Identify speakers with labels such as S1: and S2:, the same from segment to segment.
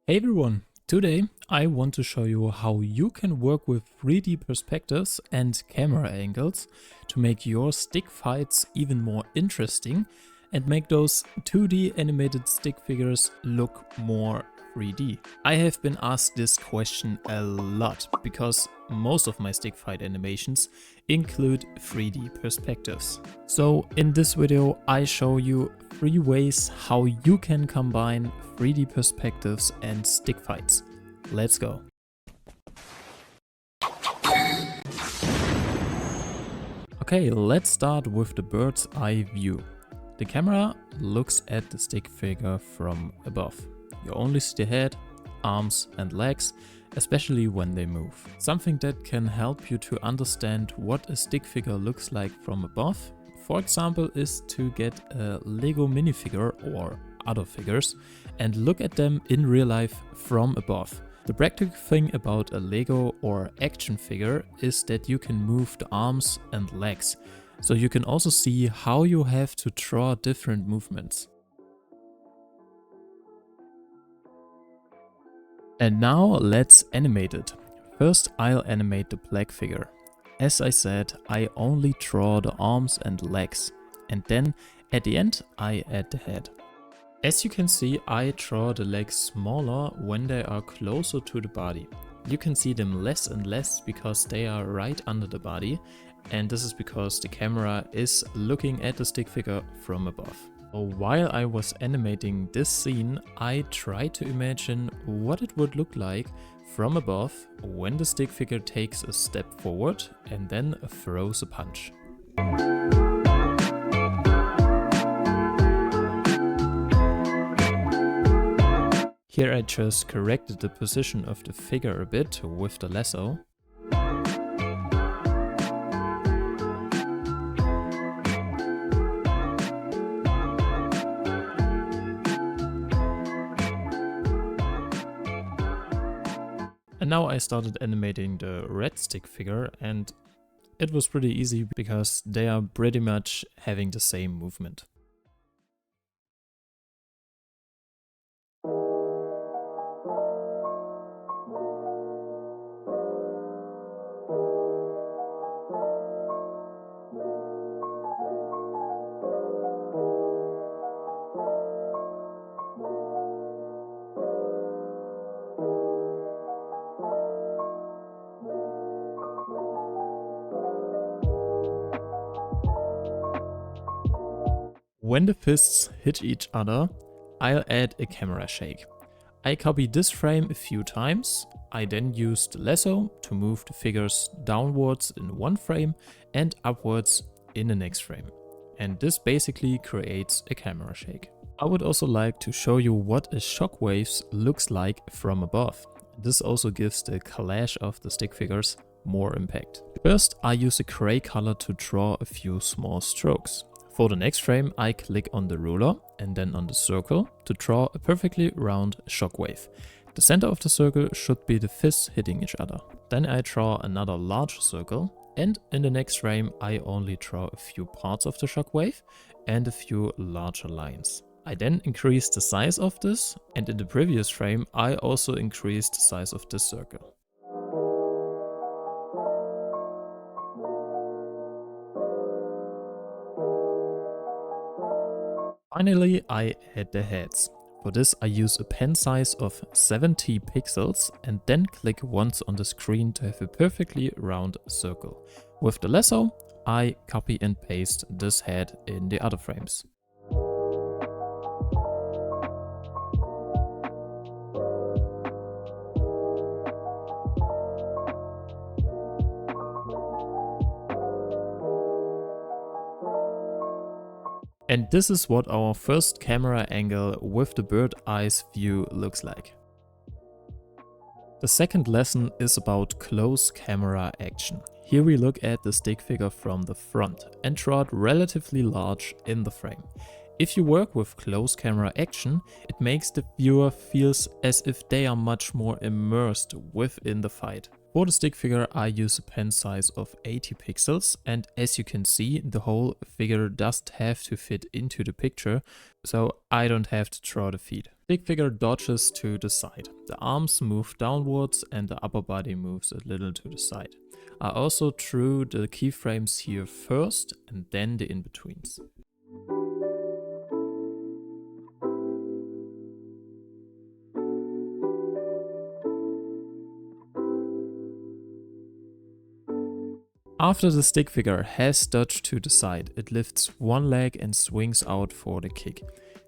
S1: Hey everyone, today I want to show you how you can work with 3D perspectives and camera angles to make your stick fights even more interesting and make those 2D animated stick figures look more 3D. I have been asked this question a lot because most of my stick fight animations include 3D perspectives. So in this video I show you 3 ways how you can combine 3D perspectives and stick fights. Let's go. Okay, let's start with the bird's eye view. The camera looks at the stick figure from above. You only see the head, arms and legs, especially when they move. Something that can help you to understand what a stick figure looks like from above, for example, is to get a Lego minifigure or other figures and look at them in real life from above. The practical thing about a Lego or action figure is that you can move the arms and legs, so you can also see how you have to draw different movements. And now let's animate it. First I'll animate the black figure. As I said, I only draw the arms and legs, and then at the end I add the head. As you can see, I draw the legs smaller when they are closer to the body. You can see them less and less because they are right under the body, and this is because the camera is looking at the stick figure from above. While I was animating this scene, I tried to imagine what it would look like from above when the stick figure takes a step forward and then throws a punch. Here I just corrected the position of the figure a bit with the lasso. And now I started animating the red stick figure, and it was pretty easy because they are pretty much having the same movement. When the fists hit each other, I'll add a camera shake. I copy this frame a few times. I then use the lasso to move the figures downwards in one frame and upwards in the next frame. And this basically creates a camera shake. I would also like to show you what a shockwave looks like from above. This also gives the clash of the stick figures more impact. First, I use a gray color to draw a few small strokes. For the next frame, I click on the ruler and then on the circle to draw a perfectly round shockwave. The center of the circle should be the fists hitting each other. Then I draw another large circle, and in the next frame I only draw a few parts of the shockwave and a few larger lines. I then increase the size of this, and in the previous frame I also increased the size of this circle. Finally, I add the heads. For this I use a pen size of 70 pixels and then click once on the screen to have a perfectly round circle. With the lasso, I copy and paste this head in the other frames. And this is what our first camera angle with the bird eyes view looks like. The second lesson is about close camera action. Here we look at the stick figure from the front and draw it relatively large in the frame. If you work with close camera action, it makes the viewer feels as if they are much more immersed within the fight. For the stick figure I use a pen size of 80 pixels, and as you can see, the whole figure doesn't have to fit into the picture, so I don't have to draw the feet. Stick figure dodges to the side. The arms move downwards and the upper body moves a little to the side. I also drew the keyframes here first and then the in-betweens. After the stick figure has dodged to the side, it lifts one leg and swings out for the kick.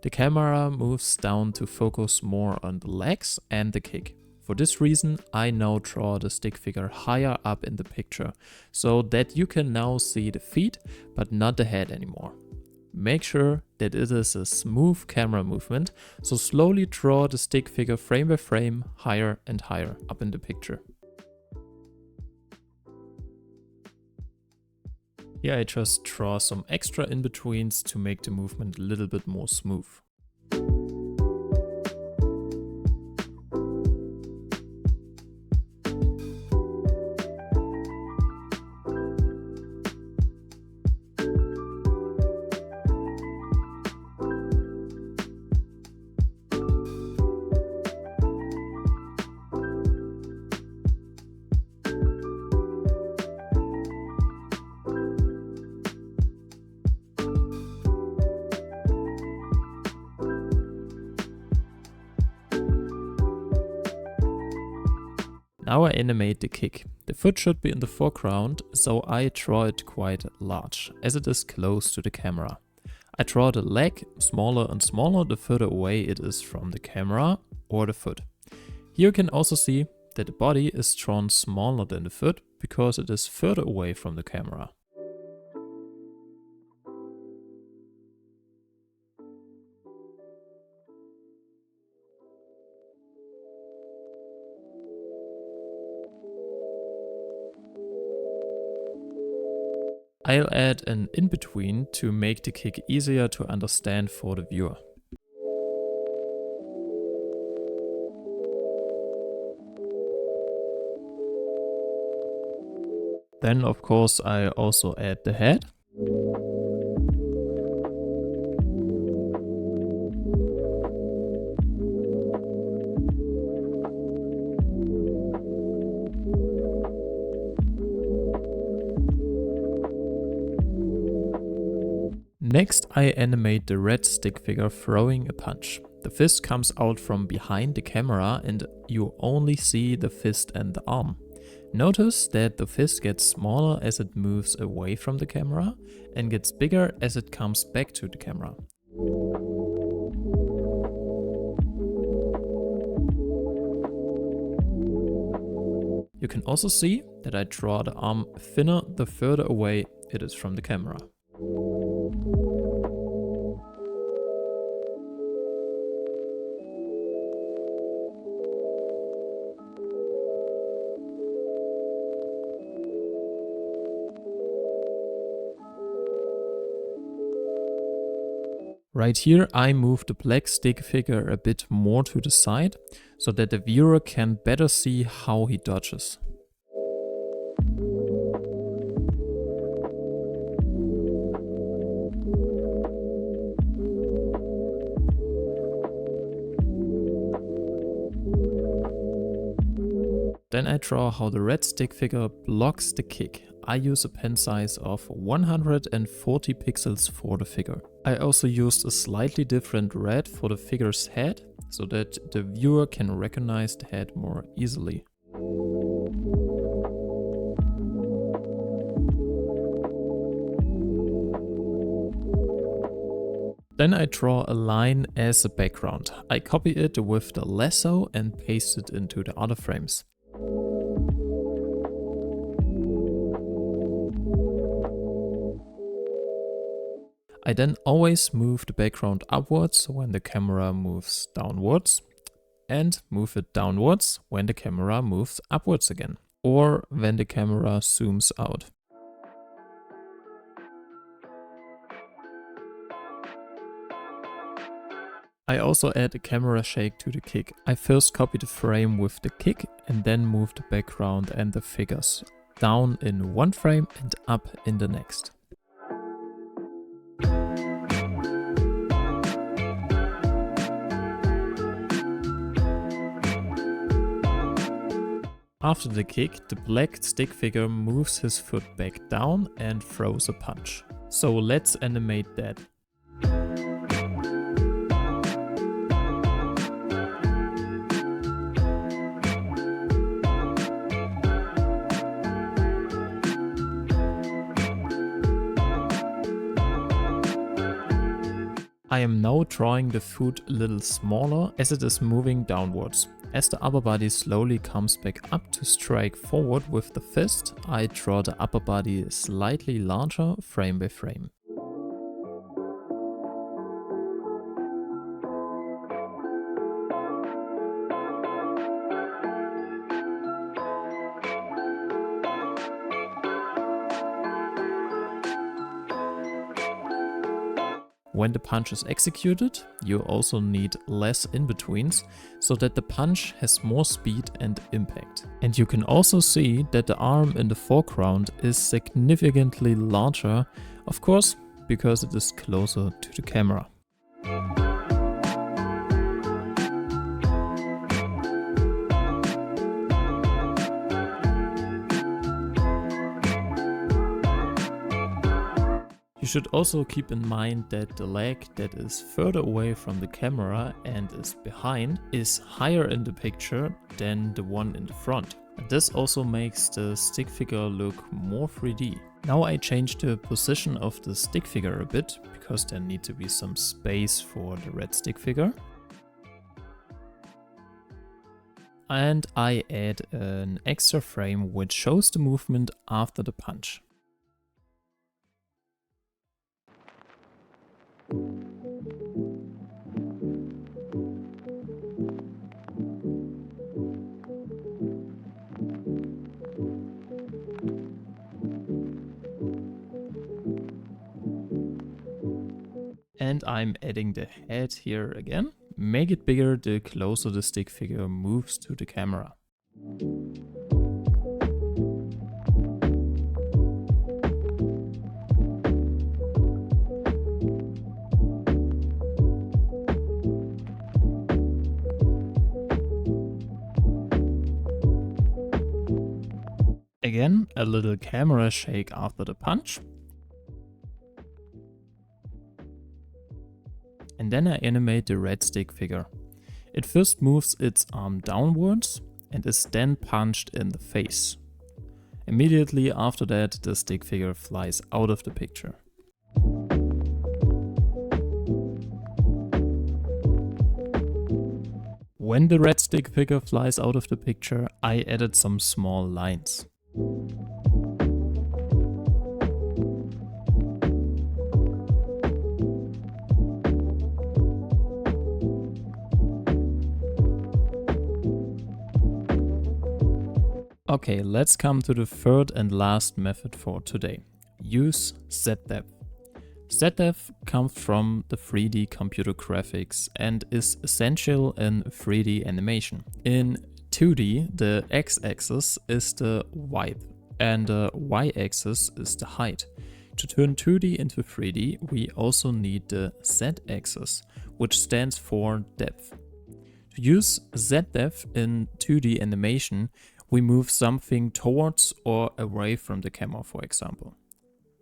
S1: The camera moves down to focus more on the legs and the kick. For this reason, I now draw the stick figure higher up in the picture, so that you can now see the feet, but not the head anymore. Make sure that it is a smooth camera movement, so slowly draw the stick figure frame by frame higher and higher up in the picture. Here I just draw some extra in-betweens to make the movement a little bit more smooth. Now I animate the kick. The foot should be in the foreground, so I draw it quite large, as it is close to the camera. I draw the leg smaller and smaller the further away it is from the camera or the foot. Here you can also see that the body is drawn smaller than the foot because it is further away from the camera. I'll add an in-between to make the kick easier to understand for the viewer. Then of course I also add the head. Next, I animate the red stick figure throwing a punch. The fist comes out from behind the camera and you only see the fist and the arm. Notice that the fist gets smaller as it moves away from the camera and gets bigger as it comes back to the camera. You can also see that I draw the arm thinner the further away it is from the camera. Right here I move the black stick figure a bit more to the side, so that the viewer can better see how he dodges. Then I draw how the red stick figure blocks the kick. I use a pen size of 140 pixels for the figure. I also used a slightly different red for the figure's head, so that the viewer can recognize the head more easily. Then I draw a line as a background. I copy it with the lasso and paste it into the other frames. I then always move the background upwards when the camera moves downwards, and move it downwards when the camera moves upwards again, or when the camera zooms out. I also add a camera shake to the kick. I first copy the frame with the kick and then move the background and the figures down in one frame and up in the next. After the kick, the black stick figure moves his foot back down and throws a punch. So let's animate that. I am now drawing the foot a little smaller as it is moving downwards. As the upper body slowly comes back up to strike forward with the fist, I draw the upper body slightly larger frame by frame. When the punch is executed, you also need less in-betweens, so that the punch has more speed and impact. And you can also see that the arm in the foreground is significantly larger, of course, because it is closer to the camera. You should also keep in mind that the leg that is further away from the camera and is behind is higher in the picture than the one in the front. And this also makes the stick figure look more 3D. Now I change the position of the stick figure a bit, because there needs to be some space for the red stick figure. And I add an extra frame which shows the movement after the punch. And I'm adding the head here again. Make it bigger the closer the stick figure moves to the camera. Again, a little camera shake after the punch. And then I animate the red stick figure. It first moves its arm downwards and is then punched in the face. Immediately after that, the stick figure flies out of the picture. When the red stick figure flies out of the picture, I added some small lines. Okay, let's come to the third and last method for today. Use Z-depth. Z-depth comes from the 3D computer graphics and is essential in 3D animation. In 2D, the x-axis is the width and the y-axis is the height. To turn 2D into 3D, we also need the z-axis, which stands for depth. To use Z-depth in 2D animation, we move something towards or away from the camera, for example.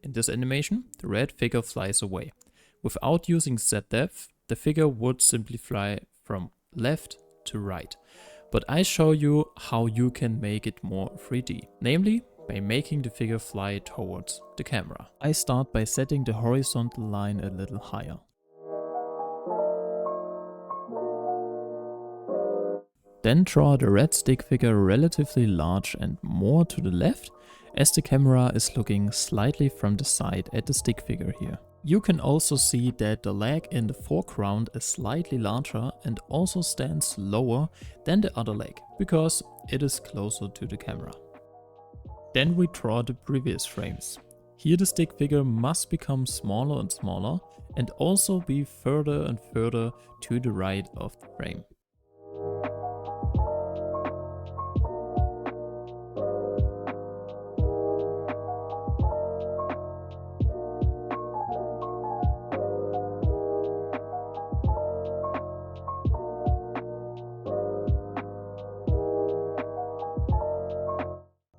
S1: In this animation, the red figure flies away. Without using Z-depth, the figure would simply fly from left to right. But I show you how you can make it more 3D, namely by making the figure fly towards the camera. I start by setting the horizontal line a little higher. Then draw the red stick figure relatively large and more to the left, as the camera is looking slightly from the side at the stick figure here. You can also see that the leg in the foreground is slightly larger and also stands lower than the other leg, because it is closer to the camera. Then we draw the previous frames. Here the stick figure must become smaller and smaller and also be further and further to the right of the frame.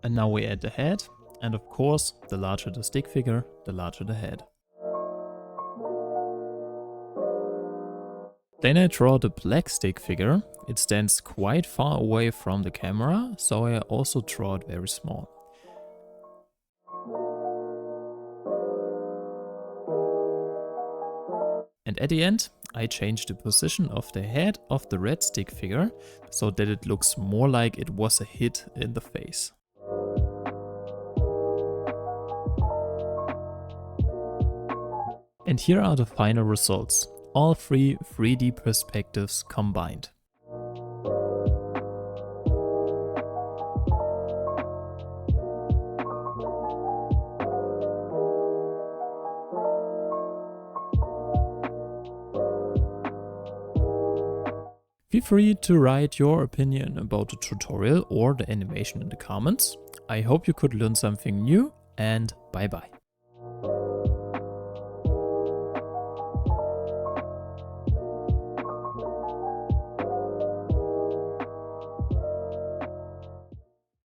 S1: And now we add the head, and of course, the larger the stick figure, the larger the head. Then I draw the black stick figure. It stands quite far away from the camera, so I also draw it very small. And at the end, I change the position of the head of the red stick figure, so that it looks more like it was a hit in the face. And here are the final results, all three 3D perspectives combined. Feel free to write your opinion about the tutorial or the animation in the comments. I hope you could learn something new, and bye bye.